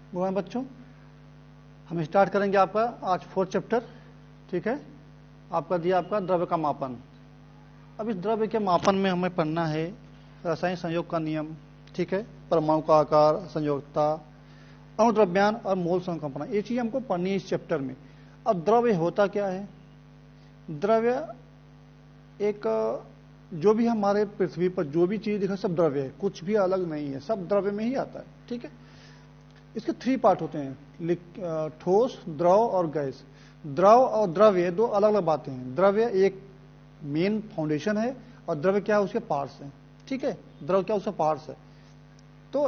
Good बच्चों, हम start करेंगे आपका आज 4th चैप्टर। ठीक है, आपका दिया आपका द्रव्य का मापन। अब इस द्रव्य के मापन में हमें पढ़ना है रासायनिक संयोग का नियम। ठीक है, परमाणु का आकार, संयोजकता, अणुद्रव्यान और मोल संकल्पना, ये चीज हमको पढ़नी है इस चैप्टर में। अब द्रव्य होता क्या है? द्रव्य एक जो भी हमारे पृथ्वी पर जो भी चीज दिखा सब द्रव्य है, कुछ भी अलग नहीं है, सब द्रव्य में ही आता है। ठीक है, इसके 3 पार्ट होते हैं, ठोस, द्रव और गैस। द्रव और द्रव्य दो अलग अलग बातें हैं। द्रव्य एक मेन फाउंडेशन है और द्रव्य क्या है, उसके पार्ट्स हैं। ठीक है, द्रव क्या उसके पार्ट्स है। तो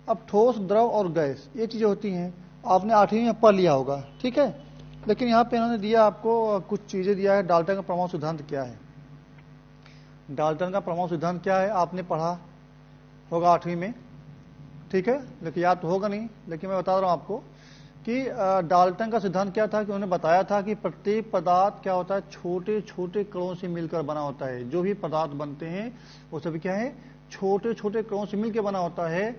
अब ठोस, द्रव और गैस ये चीजें होती हैं, आपने 8वीं में पढ़ लिया होगा। ठीक है, लेकिन यहाँ पे इन्होंने दिया आपको कुछ चीजें दिया है। डाल्टन का परमाणु सिद्धांत क्या है? डाल्टन का परमाणु सिद्धांत क्या है आपने पढ़ा होगा 8वीं में। ठीक है, लेकिन याद तो होगा नहीं, लेकिन मैं बता रहा हूं आपको कि डाल्टन का सिद्धांत क्या था कि उन्होंने बताया था कि प्रत्येक पदार्थ क्या होता है, छोटे छोटे कणों से मिलकर बना होता है। जो भी पदार्थ बनते हैं वो सभी क्या है, छोटे छोटे कणों से मिलकर बना होता है,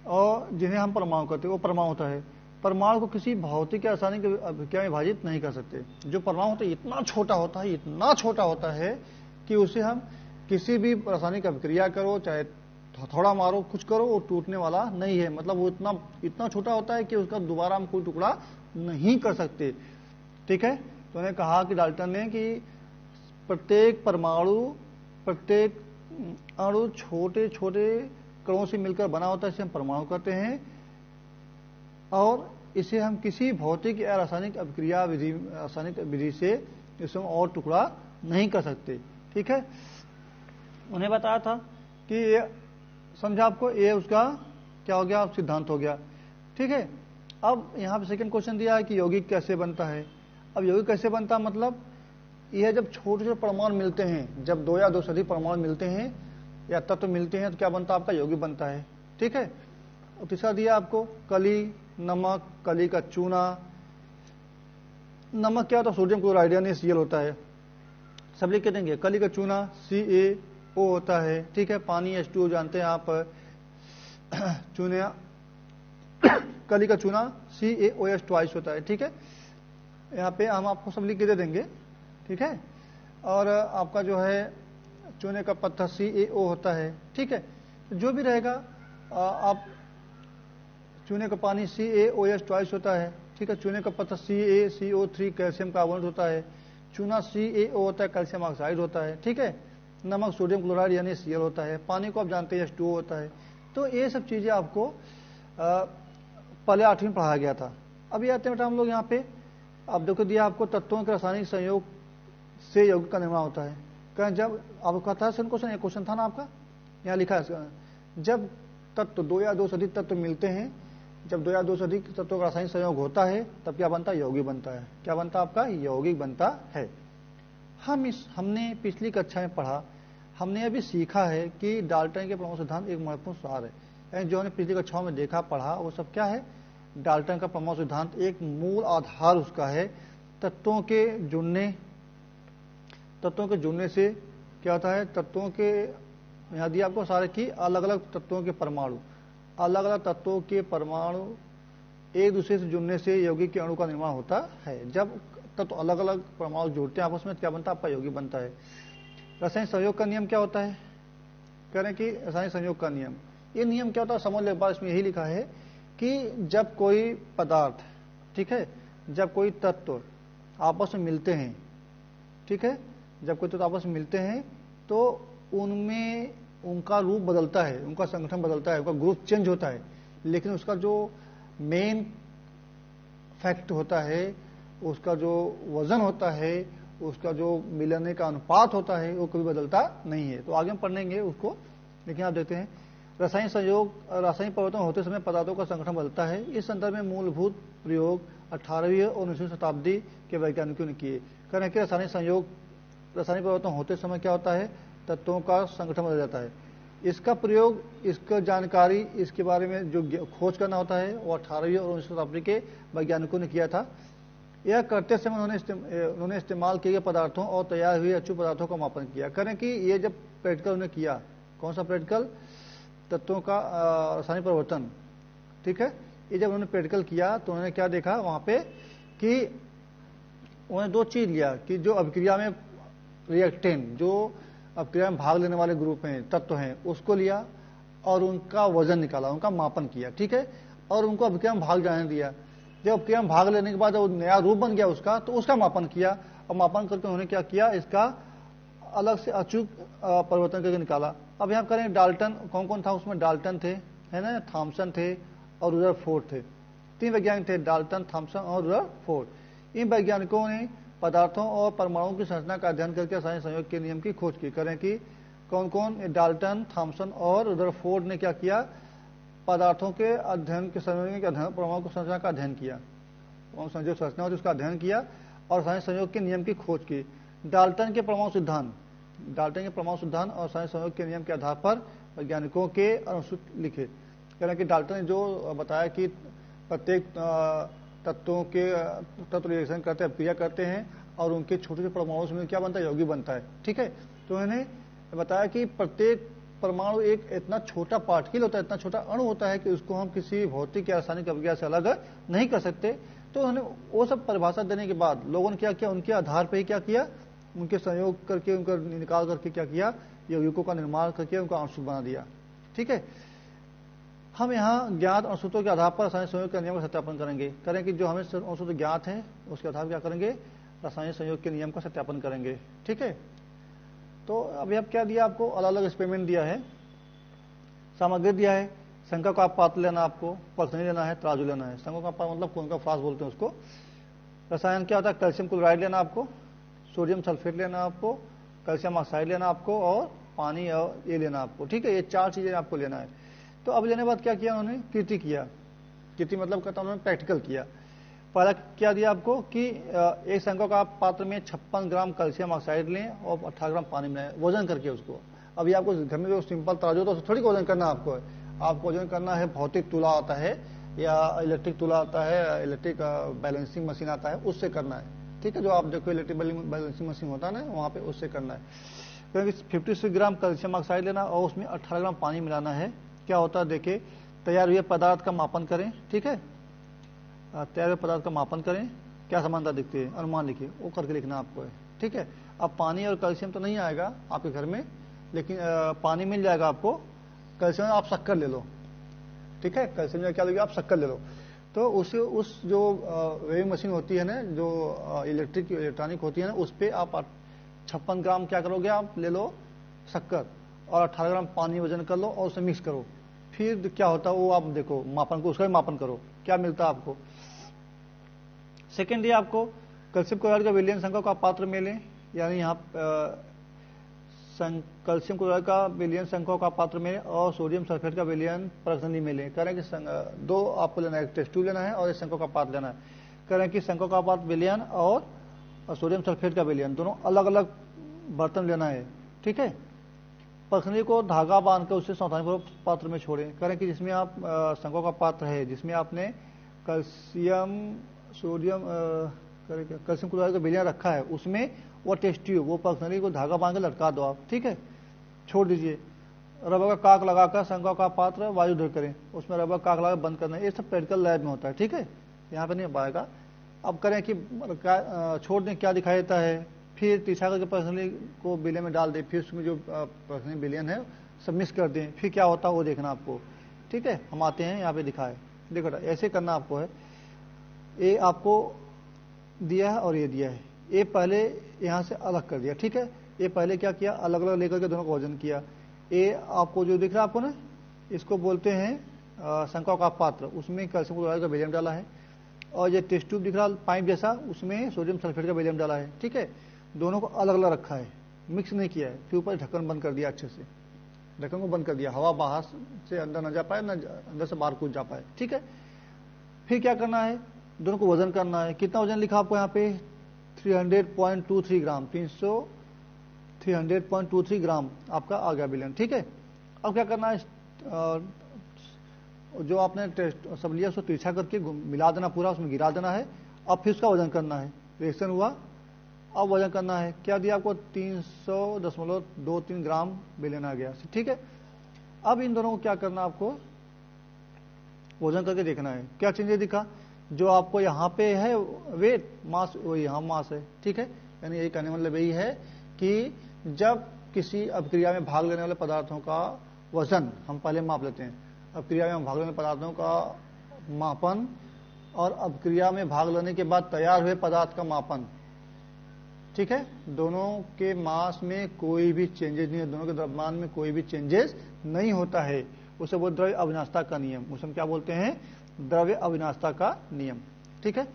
और जिन्हें हम परमाणु कहते हैं वो परमाणु होता है। परमाणु को किसी भौतिक या रासायनिक अभिक्रिया में विभाजित नहीं कर सकते। जो परमाणु होता है इतना छोटा होता है, इतना छोटा होता है कि उसे हम किसी भी रासायनिक अभिक्रिया करो, चाहे थोड़ा मारो, कुछ करो, वो टूटने वाला नहीं है। मतलब वो इतना छोटा होता है कि उसका दोबारा हम कोई टुकड़ा नहीं कर सकते। ठीक है, तो उन्होंने कहा कि डाल्टन ने कि प्रत्येक परमाणु, प्रत्येक अणु छोटे छोटे कणों से मिलकर बना होता है, इसे हम परमाणु कहते हैं, और इसे हम किसी भौतिक या रासायनिक अभिक्रिया रासायनिक विधि से इसे हम और टुकड़ा नहीं कर सकते। ठीक है, उन्हें बताया था कि समझा आपको, ये उसका क्या हो गया, सिद्धांत हो गया। ठीक है, अब यहाँ पे सेकंड क्वेश्चन दिया है कि यौगिक कैसे बनता है। अब यौगिक कैसे बनता है, मतलब यह जब छोटे छोटे परमाणु मिलते हैं, जब 2 या 2 से अधिक परमाणु मिलते हैं या तत्व मिलते हैं, तो क्या बनता है, आपका यौगिक बनता है। ठीक है, और तीसरा दिया आपको कली, नमक, कली का चूना। नमक क्या होता है, सोडियम क्लोराइड यानी Cl होता है, सब लिख के देंगे। कली का चूना CaO होता है। ठीक है, पानी H2O जानते हैं आप। चूना कली का चूना CaOH ट्वाइस होता है। ठीक है, यहाँ पे हम आपको सब लिख के दे देंगे। ठीक है, और आपका जो है चूने का पत्थर CaO होता है। ठीक है, जो भी रहेगा आप चूने का पानी CaOH ट्वाइस होता है। ठीक है, चूने का पत्थर CaCO3 कैल्शियम कार्बोनेट होता है। चूना CaO होता है, कैल्शियम ऑक्साइड होता है। ठीक है, नमक सोडियम क्लोराइड यानी Cl होता है। पानी को आप जानते हैं H2O होता है। तो ये सब चीजें आपको पहले 8वीं में पढ़ाया गया था। अभी आते हैं बेटा हम लोग यहाँ पे, अब देखो दिया आपको तत्वों के रासायनिक संयोग से यौगिक का निर्माण होता है। कहें जब आपको कहा था क्वेश्चन, एक क्वेश्चन था ना आपका, यहाँ लिखा है, जब तत्व 2 या 2 से अधिक तत्व मिलते हैं, जब 2 या 2 से अधिक तत्वों का रासायनिक संयोग होता है, तब क्या बनता है, यौगिक बनता है। क्या बनता है आपका, यौगिक बनता है। हमने पिछली कक्षा में पढ़ा, हमने अभी सीखा है कि डाल्टन के परमाणु सिद्धांत एक महत्वपूर्ण सार है। यानी जो हमने पिछली कक्षाओं में देखा पढ़ा वो सब क्या है, डाल्टन का परमाणु सिद्धांत एक मूल आधार उसका है। तत्वों के जुड़ने से क्या होता है, तत्वों के यहाँ दिया आपको सारे की अलग अलग तत्वों के परमाणु, अलग अलग तत्वों के परमाणु एक दूसरे से जुड़ने से यौगिक के अणु का निर्माण होता है। जब तत्व अलग अलग परमाणु जुड़ते हैं आपस में, क्या बनता है, आपका यौगिक बनता है। रासायनिक संयोग का नियम क्या होता है, कह रहे हैं कि रासायनिक संयोग का नियम, ये नियम क्या होता है समझ लो एक बार। इसमें यही लिखा है कि जब कोई पदार्थ, ठीक है, जब कोई तत्व आपस में मिलते हैं, ठीक है, जब कोई तत्व आपस में मिलते हैं तो उनमें उनका रूप बदलता है, उनका संगठन बदलता है, उनका ग्रुप चेंज होता है, लेकिन उसका जो मेन फैक्ट होता है, उसका जो वजन होता है, उसका जो मिलने का अनुपात होता है, वो कभी बदलता नहीं है। तो आगे हम पढ़ेंगे उसको, लेकिन आप देखते हैं रासायनिक संयोग, रासायनिक परिवर्तन होते समय पदार्थों का संगठन बदलता है। इस संदर्भ में मूलभूत प्रयोग 18वीं और 19वीं शताब्दी के वैज्ञानिकों ने किए। कह रहे हैं कि रासायनिक परिवर्तन होते समय क्या होता है, तत्वों का संगठन बदल जाता है। इसका प्रयोग, इसका जानकारी, इसके बारे में जो खोज करना होता है वो 18वीं और 19वीं शताब्दी के वैज्ञानिकों ने किया था। यह करते समय उन्होंने इस्तेमाल किए गए पदार्थों और तैयार हुए अचूक पदार्थों का मापन किया। करें कि ये जब प्रैक्टिकल उन्होंने किया, कौन सा प्रैक्टिकल, तत्वों का रासायनिक परिवर्तन, ठीक है, ये जब उन्होंने प्रैक्टिकल किया तो उन्होंने क्या देखा वहां पे कि उन्होंने दो चीज लिया कि जो अभिक्रिया में रिएक्टेंट, जो अभिक्रिया में भाग लेने वाले ग्रुप हैं, तत्व हैं, उसको लिया और उनका वजन निकाला, उनका मापन किया, ठीक है, और उनको अभिक्रिया में भाग जाने दिया। जब अभिक्रिया में भाग लेने के बाद जब नया रूप बन गया उसका, तो उसका मापन किया, और मापन करके उन्होंने क्या किया, इसका अलग से अचूक परिवर्तन करके निकाला। अब यहाँ करें डाल्टन, कौन कौन था उसमें, डाल्टन थे, है ना, थॉमसन थे और रदरफोर्ड थे। तीन वैज्ञानिक थे, डाल्टन, थॉमसन और रदरफोर्ड। इन वैज्ञानिकों ने पदार्थों और परमाणुओं की संरचना का अध्ययन करके रासायनिक संयोग के नियम की खोज की। करें कि कौन कौन, डाल्टन, थॉमसन और रदरफोर्ड ने क्या किया, पदार्थों के अध्ययन के संयोग के अध्ययन, परमाणु की संरचना का अध्ययन किया, जो संरचना होती है उसका अध्ययन किया और रासायनिक संयोग के नियम की खोज की। डाल्टन के परमाणु सिद्धांत, डाल्टन के परमाणु सिद्धांत और रासायनिक संयोग के नियम के आधार पर वैज्ञानिकों के अनुसूत्र लिखे। कह रहे कि डाल्टन ने जो बताया कि प्रत्येक तत्वों के तत्व रिएक्शन करते हैं, क्रिया करते हैं और उनके छोटे छोटे परमाणु में क्या बनता है, यौगिक बनता है, ठीक है। तो उन्होंने बताया कि प्रत्येक परमाणु एक इतना छोटा पार्टिकल होता है, इतना छोटा अणु होता है कि उसको हम किसी भौतिक या रासायनिक अभिक्रिया से अलग नहीं कर सकते। तो उन्होंने वो सब परिभाषा देने के बाद लोगों ने क्या किया, उनके आधार पर ही क्या किया, उनके संयोग करके, उनका निकाल करके क्या किया, यौगिकों का निर्माण करके उनका अणुसूत्र बना दिया, ठीक है। हम यहाँ ज्ञात अणुसूत्रों के आधार पर रासायनिक संयोग के नियम का सत्यापन करेंगे। करें कि जो हमें अणुसूत्र ज्ञात है उसके आधार पर क्या करेंगे, रासायनिक संयोग के नियम का सत्यापन करेंगे, ठीक है। तो अभी अब क्या दिया आपको, अलग अलग एक्सपेरिमेंट दिया है, सामग्री दिया है, शंका का पात्र लेना, आपको परखनी लेना है, तराजू लेना है। शंका का पात्र मतलब कौन का फ्लास्क बोलते हैं उसको। रसायन क्या होता है, कैल्शियम क्लोराइड लेना आपको, सोडियम सल्फेट लेना आपको, कैल्शियम ऑक्साइड लेना आपको और पानी और ये लेना आपको, ठीक है। ये चार चीजें आपको लेना है। तो अब लेने बाद क्या किया उन्होंने, कृति किया। कृति मतलब कहता उन्होंने प्रैक्टिकल किया। पहला क्या दिया आपको कि एक शंका का पात्र में 56 ग्राम कैल्शियम ऑक्साइड लें और 18 ग्राम पानी में वजन करके उसको। अभी आपको घर में जो सिंपल तराजू तो थोड़ी वजन करना आपको है, आपको वजन करना है, भौतिक तुला आता है या इलेक्ट्रिक तुला आता है, इलेक्ट्रिक बैलेंसिंग मशीन आता है, उससे करना है, ठीक है। जो आप देखो इलेक्ट्रिक बैलेंसिंग मशीन होता है ना, वहाँ पे उससे करना है। क्योंकि 56 ग्राम कैल्शियम ऑक्साइड लेना और उसमें 18 ग्राम पानी मिलाना है। क्या होता है देखिए, तैयार हुए पदार्थ का मापन करें, ठीक है, तैयार हुए पदार्थ का मापन करें, क्या समानता दिखती है, अनुमान लिखिए, वो करके लिखना आपको है, ठीक है। अब पानी और कैल्शियम तो नहीं आएगा आपके घर में, लेकिन पानी मिल जाएगा आपको। कैल्शियम आप शक्कर ले लो, ठीक है, कैल्शियम में क्या लोगे आप, शक्कर ले लो। तो उस जो वेविंग मशीन होती है ना, जो इलेक्ट्रॉनिक होती है ना, उस पर आप 56 ग्राम क्या करोगे, आप ले लो शक्कर और 18 ग्राम पानी वजन कर लो और उसे मिक्स करो। फिर क्या होता है वो आप देखो, मापन को, उसका भी मापन करो, क्या मिलता है आपको। सेकेंड ये आपको कैल्शियम क्लोराइड का विलयन शंका का पात्र में लें, यानी यहाँ कैल्शियम क्लोराइड का विलयन शंका का पात्र में और सोडियम सल्फेट का विलयन परखनी में लें। कह रहे हैं कि दो आपको लेना है, एक टेस्ट ट्यूब लेना है और एक शंका का पात्र लेना है। कह रहे हैं कि शंका का पात्र विलयन और सोडियम सल्फेट का विलयन दोनों अलग अलग बर्तन लेना है, ठीक है। परखनी को धागा बांधकर उसे सावधानीपूर्वक पात्र में छोड़ें। करें कि जिसमें आप शंका का पात्र है, जिसमें आपने कैल्शियम सोडियम कैल्शियम क्लोराइड का विलयन रखा है, उसमें वो टेस्ट ट्यूब, वो परखनी को धागा बांध के लटका दो आप, ठीक है, छोड़ दीजिए। रबर का काक लगाकर शंका का पात्र वायु धर करें, उसमें रबर काक लगा बंद करना है। ये सब प्रैक्टिकल लैब में होता है, ठीक है, यहाँ पे नहीं पाएगा। अब करें कि छोड़ दें, क्या दिखाई देता है, फिर तीसरा करके परखनी को बिलियन में डाल दें, फिर उसमें जो परखनी बिलियन है सब मिक्स कर दें, फिर क्या होता है वो देखना आपको, ठीक है। हम आते हैं यहाँ पे दिखाए, देखो ऐसे करना आपको है। ये आपको दिया है और ये दिया है, ये पहले यहाँ से अलग कर दिया, ठीक है। ये पहले क्या किया, अलग अलग लेकर के दोनों को वजन किया। ये आपको जो दिख रहा है आपको ना, इसको बोलते हैं शंका का पात्र, उसमें कैल्शियम क्लोराइड का विलयन डाला है। और ये टेस्ट ट्यूब दिख रहा पाइप जैसा, उसमें सोडियम सल्फेट का विलयन डाला है, ठीक है। दोनों को अलग अलग रखा है, मिक्स नहीं किया है। फिर ऊपर ढक्कन बंद कर दिया, अच्छे से ढक्कन को बंद कर दिया, हवा बाहर से अंदर न जा पाए, न अंदर से बाहर कूद जा पाए, ठीक है। फिर क्या करना है, दोनों को वजन करना है। कितना वजन लिखा आपको यहाँ पे, 300.23 ग्राम, 300.23 ग्राम आपका आ गया विलयन, ठीक है। अब क्या करना है, जो आपने टेस्ट सब लिया उसको तिरछा करके मिला देना पूरा, उसमें गिरा देना है। अब फिर उसका वजन करना है, रिएक्शन हुआ, अब वजन करना है। क्या दिया आपको, 300.23 ग्राम विलयन आ गया, ठीक है। अब इन दोनों को क्या करना आपको, वजन करके देखना है। क्या चेंजेस दिखा, जो आपको यहाँ पे है वेट मास, वो यहाँ मास है, ठीक है। यानी यही कहने मतलब यही है कि जब किसी अभिक्रिया में भाग लेने वाले पदार्थों का वजन हम पहले माप लेते हैं, अभिक्रिया में भाग लेने पदार्थों का मापन और अभिक्रिया में भाग लेने के बाद तैयार हुए पदार्थ का मापन, ठीक है। दोनों के मास में कोई भी चेंजेस नहीं है, दोनों के द्रव्यमान में कोई भी चेंजेस नहीं होता है, उसे वो द्रव्य अविनाशता का नियम, उसे हम क्या बोलते हैं, द्रव्य अविनाशता का नियम, ठीक है।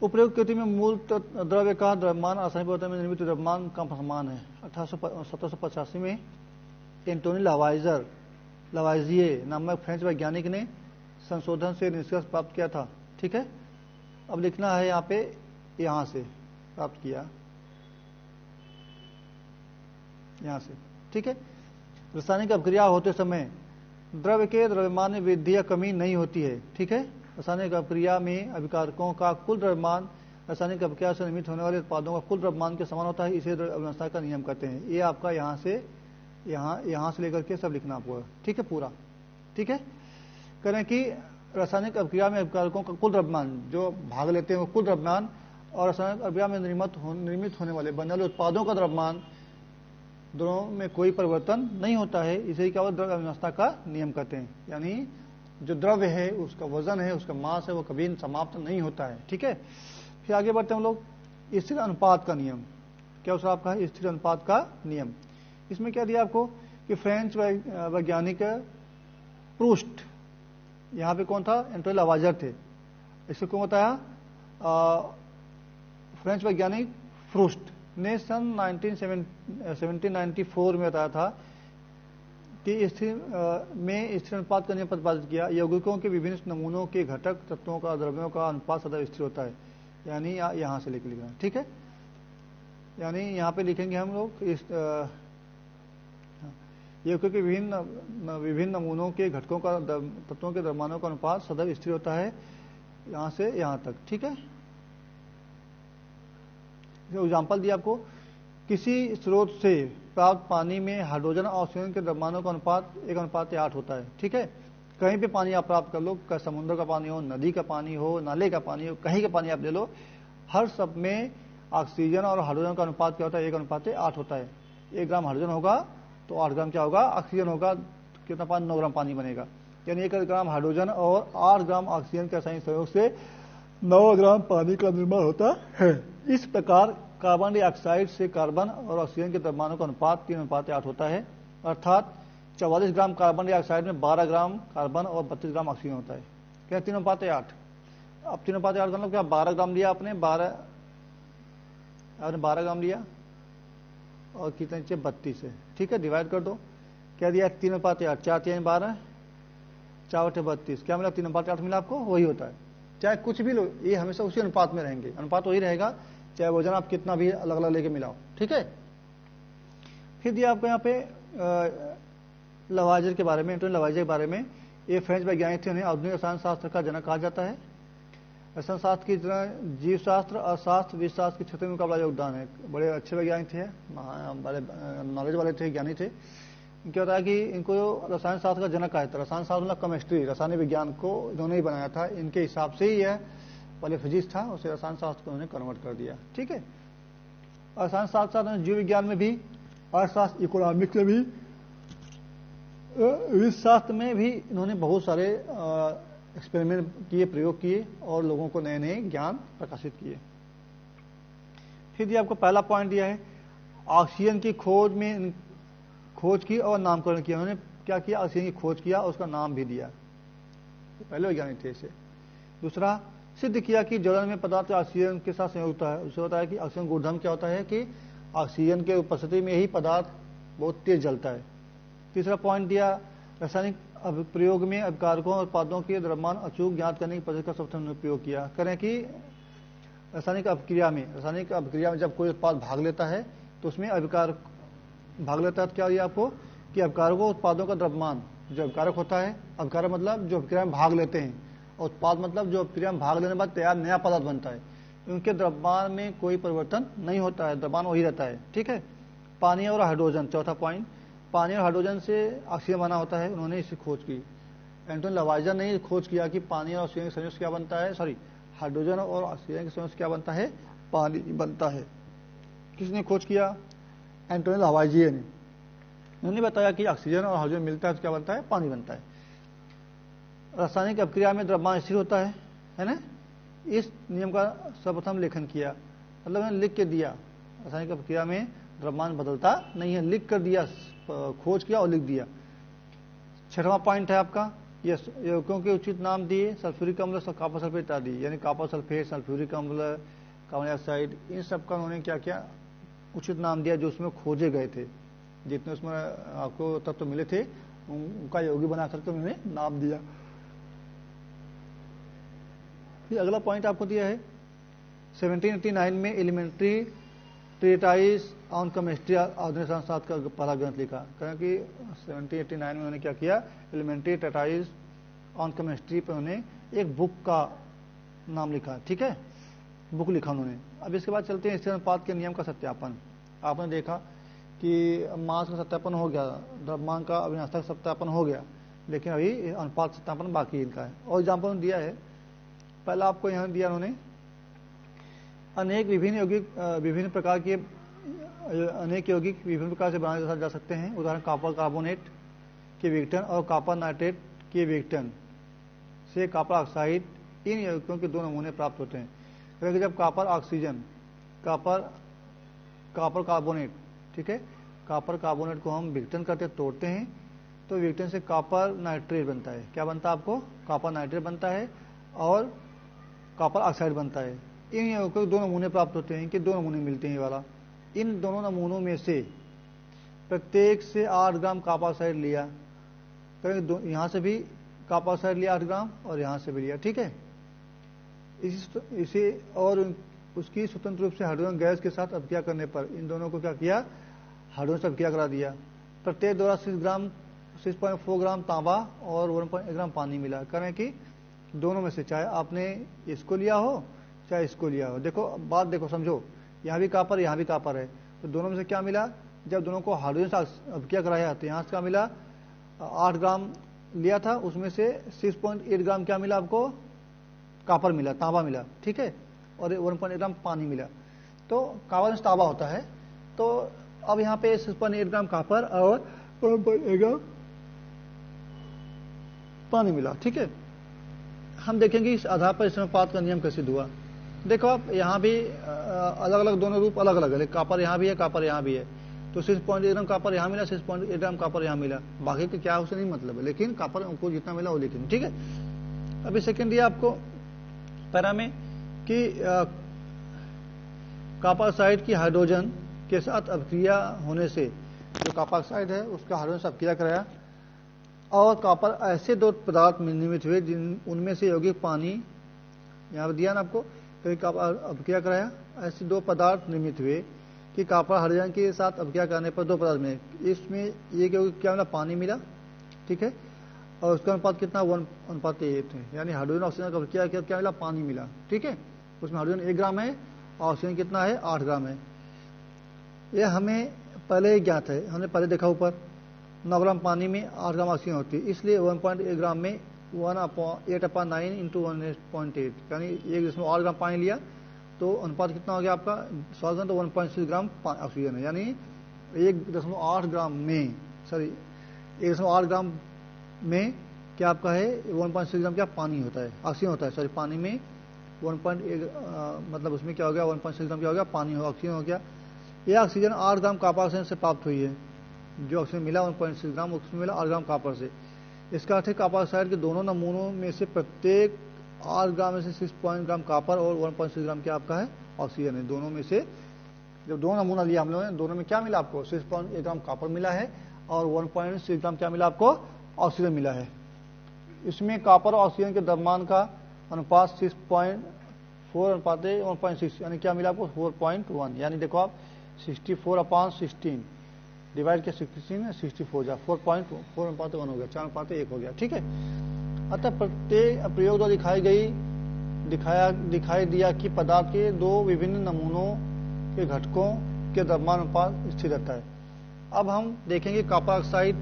उपरोक्त कृति में मूल द्रव्य का द्रव्यमान रासायनिक पदार्थ में निर्मित द्रव्यमान का समान है। 1785 में एंटोनी लवाइजिए नामक फ्रेंच वैज्ञानिक ने संशोधन से निष्कर्ष प्राप्त किया था, ठीक है। अब लिखना है यहाँ पे, यहाँ से प्राप्त किया, यहाँ से, ठीक है। रासायनिक अभिक्रिया होते समय द्रव्य के द्रव्यमान में वृद्धि या कमी नहीं होती है, ठीक है। रासायनिक अभिक्रिया में अभिकारकों का कुल द्रव्यमान रासायनिक अभिक्रिया से निर्मित होने वाले उत्पादों का कुल द्रव्यमान के समान होता है, इसे अविनाशता का नियम कहते हैं। ये आपका यहाँ से यहाँ से लेकर के सब लिखना आपको, ठीक है, पूरा, ठीक है। करें कि रासायनिक अभिक्रिया में अभिकारकों का कुल द्रव्यमान, जो भाग लेते हैं वो कुल द्रव्यमान, और रासायनिक अभिक्रिया में निर्मित होने वाले बनने वाले उत्पादों का द्रव्यमान, दोनों में कोई परिवर्तन नहीं होता है, इसे क्या द्रव्य अविनाशता का नियम कहते हैं। यानी जो द्रव्य है, उसका वजन है, उसका मास है, वो कभी समाप्त नहीं होता है, ठीक है। फिर आगे बढ़ते हैं हम लोग, स्थिर अनुपात का नियम। क्या उस आपका है, स्थिर अनुपात का नियम। इसमें क्या दिया आपको कि फ्रेंच वैज्ञानिक प्रूस्ट, यहाँ पे कौन था, एंटोनी लवाइजर थे, इसको कौन बताया, फ्रेंच वैज्ञानिक प्रूस्ट ने सन 1794 में बताया था कि स्थिर अनुपात का नियम प्रतिपादित किया। यौगिकों के विभिन्न नमूनों के घटक तत्वों का द्रव्यों का अनुपात सदैव स्थिर होता है। यानी यहाँ से लेके लिखना, ठीक है। यानी यहाँ पे लिखेंगे हम लोग इस यौगिकों के विभिन्न नमूनों के घटकों का तत्वों के द्रव्यमानों का अनुपात सदैव स्थिर होता है, यहाँ से यहाँ तक, ठीक है। एग्जाम्पल दिया आपको, किसी स्रोत से प्राप्त पानी में हाइड्रोजन और ऑक्सीजन के द्रव्यमानों का अनुपात 1:8 होता है, ठीक है। कहीं पे पानी आप प्राप्त कर लो, समुद्र का पानी हो, नदी का पानी हो, नाले का पानी हो, कहीं का पानी आप ले लो, हर सब में ऑक्सीजन और हाइड्रोजन का अनुपात क्या होता है, 1:8 होता है। 1 ग्राम हाइड्रोजन होगा तो 8 ग्राम क्या होगा, ऑक्सीजन होगा, कितना पानी, 9 ग्राम पानी बनेगा। यानी 1 ग्राम हाइड्रोजन और 8 ग्राम ऑक्सीजन के रासायनिक सहयोग से 9 ग्राम पानी का निर्माण होता है। इस प्रकार कार्बन डाइऑक्साइड से कार्बन और ऑक्सीजन के द्रव्यमानों का अनुपात 3:8 होता है, अर्थात 44 ग्राम कार्बन डाइऑक्साइड में 12 ग्राम कार्बन और 32 ग्राम ऑक्सीजन होता है। क्या 3:8? अब 3:8 मतलब क्या, 12 ग्राम लिया आपने 12 ग्राम लिया और कितने 32 है, ठीक है, डिवाइड कर दो। क्या दिया 3:8, 4 3 12, 4 32, क्या मिला 3:8 मिला आपको, वही होता है। चाहे कुछ भी लो, ये हमेशा उसी अनुपात में रहेंगे, अनुपात वही रहेगा, चाहे वजन आप कितना भी अलग अलग लेके मिलाओ, ठीक है। फिर दिया आपको यहाँ पे लवाइजर के बारे में, एंटोनी लवाइजर के बारे में। ये फ्रेंच वैज्ञानिक थे, उन्हें आधुनिक रसायन शास्त्र का जनक कहा जाता है। रसायन शास्त्र की तरह जीव शास्त्र, अर्थशास्त्र, विषशास्त्र के क्षेत्र में उनका बड़ा योगदान है। बड़े अच्छे वैज्ञानिक थे, बड़े नॉलेज वाले थे, ज्ञानी थे। क्या होता है कि इनको रसायन शास्त्र का जनक कहा जाता है। रसायन शास्त्र मतलब केमिस्ट्री, रसायनिक विज्ञान को इन्होंने ही बनाया था। इनके हिसाब से ही यह पहले फिजिक्स था, उसे रसायन शास्त्र को उन्होंने कन्वर्ट कर दिया, ठीक है। रसायन शास्त्र साथ जीव विज्ञान में भी, अर्थशास्त्र, इकोनॉमिक्स में भी, विषशास्त्र में भी इन्होंने बहुत सारे एक्सपेरिमेंट किए, प्रयोग किए और लोगों को नए नए ज्ञान प्रकाशित किए। फिर दिया आपको पहला पॉइंट दिया है, ऑक्सीजन की खोज की और नामकरण किया। उन्होंने क्या किया, ऑक्सीजन की खोज किया और उसका नाम भी दिया, पहले वैज्ञानिक थे इसे। दूसरा, सिद्ध किया कि ज्वलन में पदार्थ ऑक्सीजन के साथ संयुक्त होता है। उसे होता है कि ऑक्सीजन गुणधर्म क्या होता है कि ऑक्सीजन के उपस्थिति में ही पदार्थ बहुत तेज जलता है। तीसरा पॉइंट दिया, रासायनिक प्रयोग में अभिकारकों और उत्पादों के द्रव्यमान अचूक ज्ञात करने की पद्धति का सबसे उपयोग किया। करें कि रासायनिक अभिक्रिया में जब कोई उत्पाद भाग लेता है तो उसमें अभिकार भाग लेता है, तो क्या दिया आपको कि अभिकारकों उत्पादों का द्रव्यमान, जो अभिकारक होता है, अभिकारक मतलब जो अभिक्रिया में भाग लेते हैं, और उत्पाद मतलब जो अभिक्रिया में भाग लेने के बाद तैयार नया पदार्थ बनता है, उनके द्रव्यमान में कोई परिवर्तन नहीं होता है, द्रव्यमान वही रहता है, ठीक है। पानी और हाइड्रोजन, चौथा पॉइंट, पानी और हाइड्रोजन से ऑक्सीजन बना होता है, उन्होंने इसकी खोज की। एंटोनी लवाइजा ने खोज किया कि पानी और ऑक्सीजन के संयोग से क्या बनता है, सॉरी हाइड्रोजन और ऑक्सीजन के संयोग से क्या बनता है, पानी बनता है। किसने खोज किया, एंटोनी लवाइजिए ने। उन्होंने बताया कि ऑक्सीजन और हाइड्रोजन मिलता है तो क्या बनता है, पानी बनता है। रासायनिक अपक्रिया में द्रव्यमान स्थिर होता है ना। इस नियम का सर्वप्रथम लेखन किया, मतलब मैंने लिख के दिया। रासायनिक अपक्रिया में द्रव्यमान बदलता नहीं है, लिख कर दिया, खोज किया और लिख दिया। 6वां पॉइंट है आपका, यौगिकों के उचित नाम दिए, सल्फ्यूरिक अम्ल, कॉपर सल्फेट इत्यादि, यानी कॉपर सल्फेट, सल्फ्यूरिक अम्ल, कार्बन डाइऑक्साइड, इन सब का उन्होंने क्या किया, उचित नाम दिया जो उसमें खोजे गए थे। जितने उसमें आपको तत्व मिले थे उनका यौगिक बना करके उन्होंने नाम दिया। फिर अगला पॉइंट आपको दिया है 1789 में एलिमेंट्री ट्रीटाइज ऑन केमिस्ट्री आधुनिक शास्त्र का पहला ग्रंथ लिखा। क्योंकि 1789 में उन्होंने क्या किया, एलिमेंट्री ट्रीटाइज ऑन केमिस्ट्री पर उन्होंने एक बुक का नाम लिखा, ठीक है, बुक लिखा उन्होंने। अब इसके बाद चलते हैं स्थिर अनुपात के नियम का सत्यापन। आपने देखा कि मास का सत्यापन हो गया, द्रव्यमान का अविनाशक सत्यापन हो गया, लेकिन अभी अनुपात सत्यापन बाकी इनका है। और एग्जाम्पल दिया है, पहला आपको यहाँ दिया उन्होंने, अनेक विभिन्न यौगिक विभिन्न प्रकार के अनेक यौगिक विभिन्न प्रकार से बनाए जा सकते हैं। उदाहरण कॉपर कार्बोनेट के विघटन और कॉपर नाइट्रेट के विघटन से कॉपर ऑक्साइड, इन यौगिकों के 2 नमूने प्राप्त होते हैं। क्योंकि जब कॉपर ऑक्सीजन, कॉपर कार्बोनेट, ठीक है, कॉपर कार्बोनेट को हम विघटन करते तोड़ते हैं तो विघटन से कॉपर नाइट्रेट बनता है। क्या बनता है आपको, कॉपर नाइट्रेट बनता है और कॉपर ऑक्साइड बनता है। इन यौगिकों के 2 नमूने प्राप्त होते हैं कि 2 नमूने मिलते हैं ये वाला। इन दोनों नमूनों में से प्रत्येक से 8 ग्राम कॉपर ऑक्साइड लिया, क्योंकि यहाँ से भी कॉपर ऑक्साइड लिया 8 ग्राम और यहाँ से भी लिया, ठीक है। इसे और उसकी स्वतंत्र रूप से हाइड्रोजन गैस के साथ अपक्रिया करने पर इन दोनों को क्या किया, हाइड्रोजन से अपक्रिया करा दिया। प्रत्येक द्वारा 6.4 ग्राम तांबा और 1.1 ग्राम पानी मिला। करें कि दोनों में से, चाहे आपने इसको लिया हो चाहे इसको लिया हो, देखो बात देखो, समझो, यहाँ भी कॉपर यहाँ भी कॉपर है, तो दोनों में से क्या मिला, जब दोनों को हाइड्रोजन से अपक्रिया कराया तो यहाँ से क्या मिला, 8 ग्राम लिया था, उसमें से 6.8 ग्राम क्या मिला आपको, कॉपर मिला, तांबा मिला, ठीक है, और 1.8 ग्राम पानी मिला। तो कॉपर में तांबा होता है, तो अब यहाँ पे 6.8 ग्राम कॉपर और 1.8 ग्राम पानी मिला, ठीक है। हम देखेंगे इस आधार पर इस अनुपात का नियम कैसे हुआ। देखो आप यहाँ भी अलग अलग दोनों रूप अलग अलग है, कॉपर यहाँ भी है, कॉपर यहाँ भी है, तो 6.8 ग्राम कॉपर यहाँ मिला, 6.8 ग्राम कॉपर यहाँ मिला, बाकी का क्या उससे नहीं मतलब है, लेकिन कॉपर उनको जितना मिला वो लेकिन, ठीक है। अभी सेकेंड दिया आपको पैरा में कि कॉपर ऑक्साइड की हाइड्रोजन के साथ अपक्रिया होने से, जो कॉपर ऑक्साइड है उसका हाइड्रोजन से अपक्रिया कराया और कॉपर ऐसे 2 पदार्थ निर्मित हुए जिन उनमें से यौगिक पानी, यहाँ दिया ना आपको, कहीं कॉपर अपक्रिया कराया, ऐसे 2 पदार्थ निर्मित हुए कि कॉपर हाइड्रोजन के साथ अपक्रिया करने पर 2 पदार्थ मिले। इसमें एक यौगिक क्या मिला, पानी मिला, ठीक है, और उसका अनुपात कितना, 1:8 है, यानी हाइड्रोजन ऑक्सीजन का अपक्रिया किया, क्या मिला, पानी मिला, ठीक है। उसमें हाइड्रोजन 1 ग्राम है और ऑक्सीजन कितना है, 8 ग्राम है। यह हमें पहले ही ज्ञात है, हमने पहले देखा ऊपर 9 ग्राम पानी में 8 ग्राम ऑक्सीजन होती है, इसलिए 1.8 ग्राम में 1/8 into 1.8, यानी 1.8 ग्राम पानी लिया तो अनुपात कितना हो गया आपका, 100 तो 1.6 ग्राम ऑक्सीजन है, यानी 1.8 ग्राम में, सॉरी 1.8 ग्राम में क्या आपका है, 1.6 ग्राम क्या पानी होता है, ऑक्सीजन होता है, सॉरी पानी में 1.1 मतलब उसमें क्या हो गया, 1.6 ग्राम क्या हो गया, पानी हो, ऑक्सीजन हो गया। यह ऑक्सीजन 8 ग्राम कॉपर ऑक्सीजन से प्राप्त हुई है, जो ऑक्सीजन मिला 1.6 ग्राम, उसमें मिला 8 ग्राम कॉपर से। इसका अर्थ है कॉपर ऑक्साइड के दोनों नमूनों में से प्रत्येक 8 ग्राम में से 6 ग्राम कॉपर और 1.6 ग्राम क्या आपका है, ऑक्सीजन है। दोनों में से जब 2 नमूना लिया हम लोगों ने, दोनों में क्या मिला आपको, 6.1 ग्राम कॉपर मिला है और 1.6 ग्राम क्या मिला आपको, ऑक्सीजन मिला है। इसमें कॉपर और ऑक्सीजन के द्रव्यमान का अनुपात 6.4:1.6, यानी क्या मिला आपको, 4.1, यानी देखो आप 64/16 डिवाइड के 16 64 जा 4.4:1 हो गया, 4:1 हो गया, ठीक है। अतः प्रत्येक प्रयोग द्वारा दिखाई दिया कि पदार्थ के 2 विभिन्न नमूनों के घटकों के द्रव्यमान अनुपात स्थिर रहता है। अब हम देखेंगे कॉपर ऑक्साइड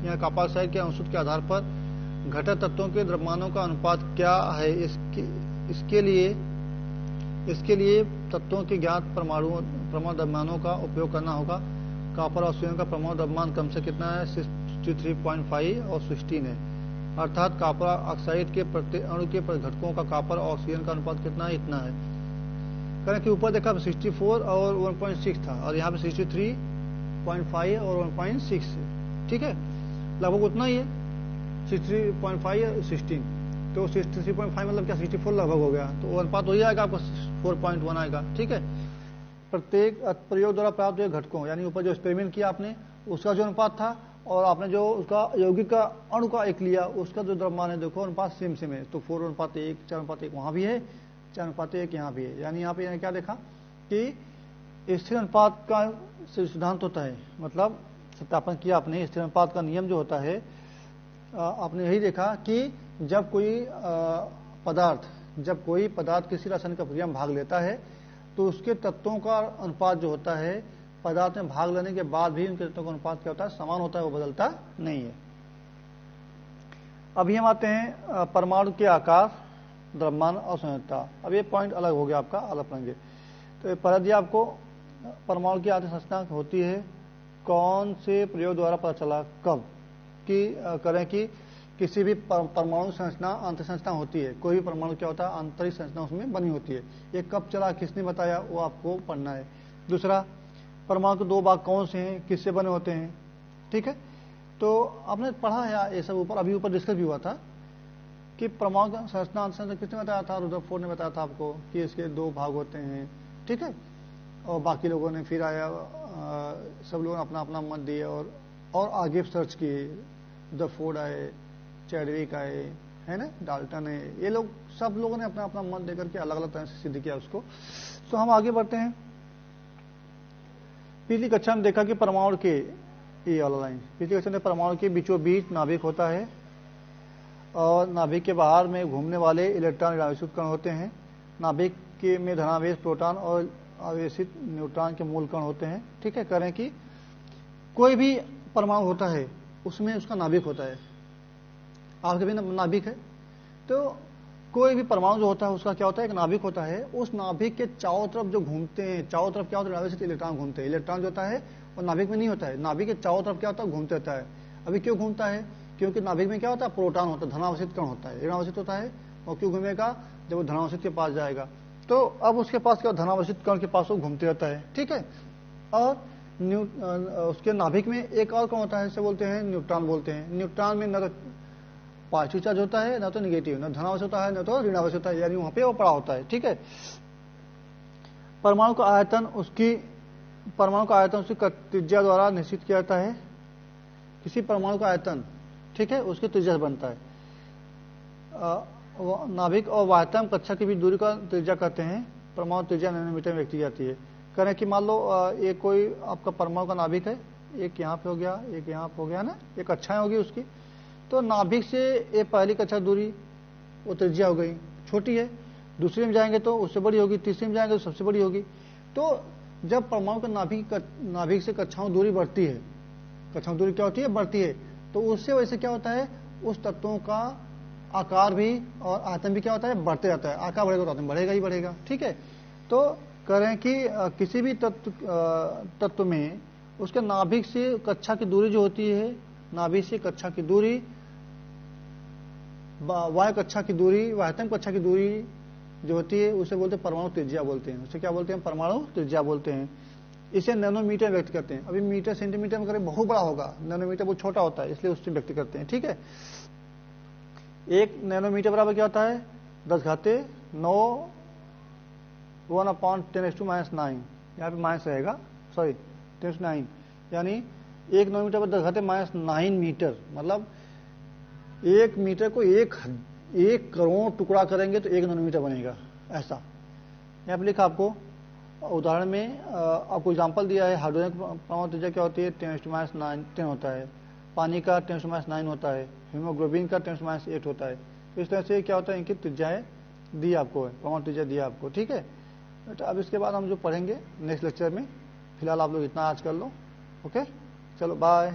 या कॉपर ऑक्साइड के अंशुत के आधार पर घटक तत्वों के द्रव्यमानों का अनुपात क्या है, इसके लिए तत्वों के ज्ञात परमाणु द्रव्यमानों का उपयोग करना होगा। कॉपर ऑक्सीजन का परमाणु द्रव्यमान क्रम से कितना है, 63.5 और 16 है। अर्थात कॉपर ऑक्साइड के प्रत्येक अणु के घटकों का कॉपर और ऑक्सीजन का अनुपात कितना है, इतना है। करें कि ऊपर देखा 64 और 1.6 था और यहाँ पे 63.5 और 1.6 है, ठीक है, लगभग उतना ही है, 63.5 और 16, तो 63.5 मतलब क्या 64 लगभग हो गया, तो अनुपात हो जाएगा आपका 4.1 आएगा, ठीक है। प्रत्येक प्रयोग द्वारा प्राप्त हुए घटकों, यानी ऊपर जो एक्सपेरिमेंट किया आपने उसका जो अनुपात था और आपने जो उसका यौगिक का अणु का एक लिया उसका जो द्रव्यमान है, देखो अनुपात सेम है, तो 4:1, 4:1 वहां भी है, 4:1 यहाँ भी है। यानी यहाँ पे क्या देखा कि स्थिर अनुपात का सिद्धांत होता है, मतलब सत्यापन किया आपने, स्थिर अनुपात का नियम जो होता है, आपने यही देखा कि जब कोई पदार्थ किसी रासायनिक प्रक्रिया में भाग लेता है तो उसके तत्वों का अनुपात जो होता है पदार्थ में भाग लेने के बाद भी उनके तत्वों का अनुपात क्या होता है, समान होता है, वो बदलता नहीं है। अभी हम आते हैं परमाणु के आकार, द्रव्यमान और संयोजकता। अब ये पॉइंट अलग हो गया आपका, अलग पढ़ेंगे। तो पहले दिया आपको परमाणु की आंतरिक संरचना होती है, कौन से प्रयोग द्वारा पता चला, कब कि करें कि किसी भी परमाणु संरचना आंतरिक संरचना होती है, कोई भी परमाणु क्या होता है आंतरिक संरचना उसमें बनी होती है, ये कब चला, किसने बताया, वो आपको पढ़ना है। दूसरा, परमाणु के 2 भाग कौन से हैं, किससे बने होते हैं, ठीक है। तो आपने पढ़ा है ये सब ऊपर, अभी ऊपर डिस्कस भी हुआ था कि परमाणु का संरचना आंतरिक किसने बताया था, रुदरफोर्ड ने बताया था आपको कि इसके 2 भाग होते हैं, ठीक है। और बाकी लोगों ने फिर आया, सब लोगों ने अपना अपना मत दिया और आगे सर्च किए, रुदरफोर्ड आए, चैडविक आए, है ना, डाल्टन है, ये लोग सब लोगों ने अपना अपना मत देकर के अलग अलग तरह से सिद्ध किया उसको। तो हम आगे बढ़ते हैं। पिछली कक्षा में देखा कि परमाणु के, ये वाला लाइन, पिछली कक्षा में परमाणु के बीचों बीच नाभिक होता है और नाभिक के बाहर में घूमने वाले इलेक्ट्रॉन ऋणावेशित कण होते हैं। नाभिक के में धनावेश प्रोटॉन और आवेशित न्यूट्रॉन के मूल कण होते हैं, ठीक है। करें कि कोई भी परमाणु होता है उसमें उसका नाभिक होता है, आपके भी नाभिक है, तो कोई भी परमाणु जो होता है उसका क्या होता है, एक नाभिक होता है। उस नाभिक के चारों तरफ जो घूमते हैं, चारों तरफ क्या होता है, ऋणावेशित इलेक्ट्रॉन घूमते हैं। इलेक्ट्रॉन जो होता है वो नाभिक में नहीं होता है, नाभिक के चारों तरफ क्या होता है, घूमते रहता है। अभी क्यों घूमता है, क्योंकि नाभिक में क्या होता है, प्रोटॉन होता है, धनावेशित कण होता है, ऋणावेशित होता है। और क्यों घूमेगा, जब वो धनावेशित के पास जाएगा, तो अब उसके पास क्या, धनावेशित कण के पास वो घूमते रहता है, ठीक है। और उसके नाभिक में एक और कण होता है, जिसे बोलते हैं न्यूट्रॉन बोलते हैं। न्यूट्रॉन में न तो पॉजिटिव चार्ज होता है, ना तो निगेटिव, ना धनावेश होता है, ना तो ऋणावेश होता है, यानी वहां पे वो पड़ा होता है, ठीक है। परमाणु का आयतन उसकी त्रिज्या द्वारा निश्चित किया जाता है। किसी परमाणु का आयतन, ठीक है, उसकी त्रिज्या बनता है। नाभिक और वायतम कक्षा के बीच दूरी का त्रिज्या कहते हैं। परमाणु त्रिज्या नैनोमीटर में व्यक्त की जाती है। करें कि मान लो एक कोई आपका परमाणु का नाभिक है, एक यहाँ पे हो गया, एक यहाँ पे हो गया ना, एक कक्षाएं होगी उसकी, तो नाभिक से ये पहली कक्षा दूरी वो त्रिज्या हो गई, छोटी है। दूसरे में जाएंगे तो उससे बड़ी होगी, तीसरे में जाएंगे तो सबसे बड़ी होगी। तो जब परमाणु के नाभिक से कक्षाओं दूरी बढ़ती है, कक्षाओं दूरी क्या होती है, बढ़ती है, तो उससे वैसे क्या होता है, उस तत्वों का आकार भी और आयतन भी क्या होता है, बढ़ते जाता है। आकार बढ़ेगा तो आयतन बढ़ेगा ही बढ़ेगा, ठीक है। तो करें कि किसी भी तत्व में उसके नाभिक से कक्षा की दूरी जो होती है, नाभिक से कक्षा की दूरी, वायु कक्षा की दूरी, वायतम कक्षा की दूरी जो होती है उसे बोलते हैं परमाणु त्रिज्या बोलते हैं। उसे क्या बोलते हैं, परमाणु त्रिज्या बोलते हैं। इसे नैनोमीटर व्यक्त करते हैं। अभी मीटर सेंटीमीटर में करें बहुत बड़ा होगा, नैनोमीटर बहुत छोटा होता है, इसलिए उससे व्यक्त करते हैं, ठीक है। 1 नैनोमीटर बराबर क्या होता है, 10⁻9 1/10⁻⁹, यहाँ पे माइनस रहेगा, सॉरी 10⁹, यानी 1 नैनोमीटर पर 10⁻⁹ मीटर, मतलब 1 मीटर को 1 करोड़ टुकड़ा करेंगे तो 1 नैनोमीटर बनेगा, ऐसा। यहाँ पे लिखा आपको उदाहरण में, आपको एग्जांपल दिया है। हाइड्रोजन परमाणु त्रिज्या क्या होती है, 10⁻⁹ होता है। पानी का 10⁻⁹ होता है। हीमोग्लोबिन का 10⁻⁸ होता है। तो इस तरह से क्या होता है, इनकी त्रिज्याएं दी आपको, परमाणु त्रिज्या दिया आपको, ठीक है। तो अब इसके बाद हम जो पढ़ेंगे नेक्स्ट लेक्चर में, फिलहाल आप लोग इतना आज कर लो, ओके, चलो बाय।